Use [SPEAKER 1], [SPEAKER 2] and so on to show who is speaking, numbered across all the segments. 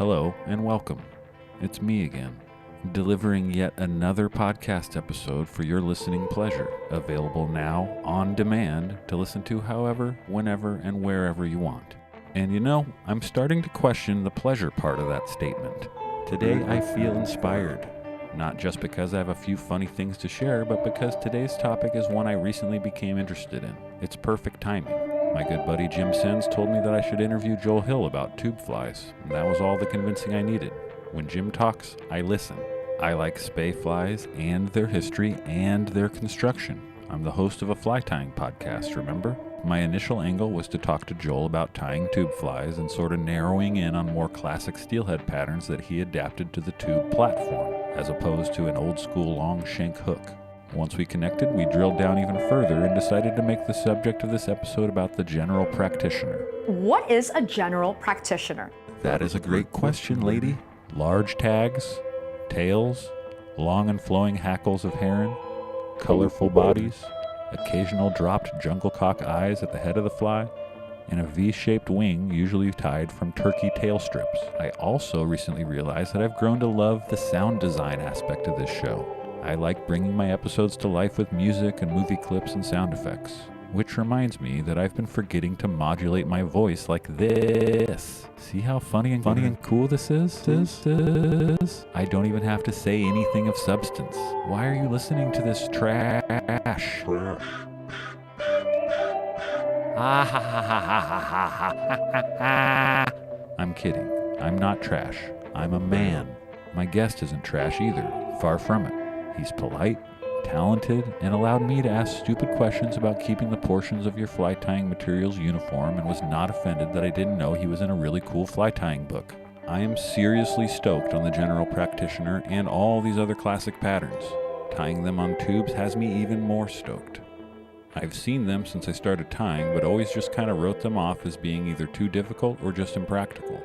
[SPEAKER 1] Hello and welcome. It's me again, delivering yet another podcast episode for your listening pleasure, available now on demand to listen to however, whenever, and wherever you want. And you know, I'm starting to question the pleasure part of that statement. Today I feel inspired, not just because I have a few funny things to share, but because today's topic is one I recently became interested in. It's perfect timing. My good buddy Jim Sins told me that I should interview Joel Hill about tube flies, and that was all the convincing I needed. When Jim talks, I listen. I like spay flies and their history and their construction. I'm the host of a fly tying podcast, remember? My initial angle was to talk to Joel about tying tube flies and sort of narrowing in on more classic steelhead patterns that he adapted to the tube platform, as opposed to an old school long shank hook. Once we connected, we drilled down even further and decided to make the subject of this episode about the general practitioner.
[SPEAKER 2] What is a general practitioner?
[SPEAKER 1] That is a great question, lady. Large tags, tails, long and flowing hackles of heron, colorful bodies, occasional dropped junglecock eyes at the head of the fly, and a V-shaped wing usually tied from turkey tail strips. I also recently realized that I've grown to love the sound design aspect of this show. I like bringing my episodes to life with music and movie clips and sound effects, which reminds me that I've been forgetting to modulate my voice like this. See how funny and cool this is? I don't even have to say anything of substance. Why are you listening to this trash? I'm kidding. I'm not trash. I'm a man. My guest isn't trash either. Far from it. He's polite, talented, and allowed me to ask stupid questions about keeping the portions of your fly tying materials uniform, and was not offended that I didn't know he was in a really cool fly tying book. I am seriously stoked on the general practitioner and all these other classic patterns. Tying them on tubes has me even more stoked. I've seen them since I started tying, but always just kind of wrote them off as being either too difficult or just impractical.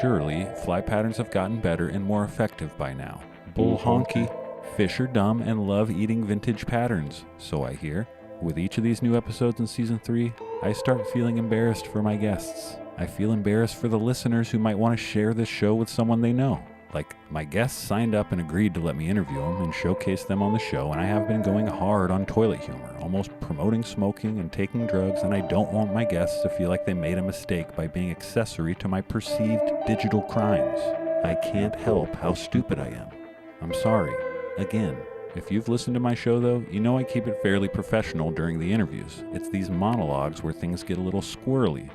[SPEAKER 1] Surely, fly patterns have gotten better and more effective by now. Bull honky. Fish are dumb and love eating vintage patterns, so I hear. With each of these new episodes in Season 3, I start feeling embarrassed for my guests. I feel embarrassed for the listeners who might want to share this show with someone they know. Like, my guests signed up and agreed to let me interview them and showcase them on the show, and I have been going hard on toilet humor, almost promoting smoking and taking drugs, and I don't want my guests to feel like they made a mistake by being accessory to my perceived digital crimes. I can't help how stupid I am. I'm sorry. Again, if you've listened to my show though, you know I keep it fairly professional during the interviews. It's these monologues where things get a little squirrely.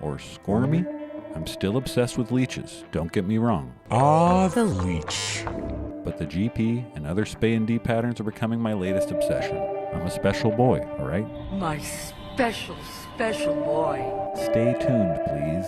[SPEAKER 1] Or squirmy? I'm still obsessed with leeches, don't get me wrong.
[SPEAKER 3] The leech.
[SPEAKER 1] But the GP and other spay and D patterns are becoming my latest obsession. I'm a special boy, alright?
[SPEAKER 3] My special boy.
[SPEAKER 1] Stay tuned, please.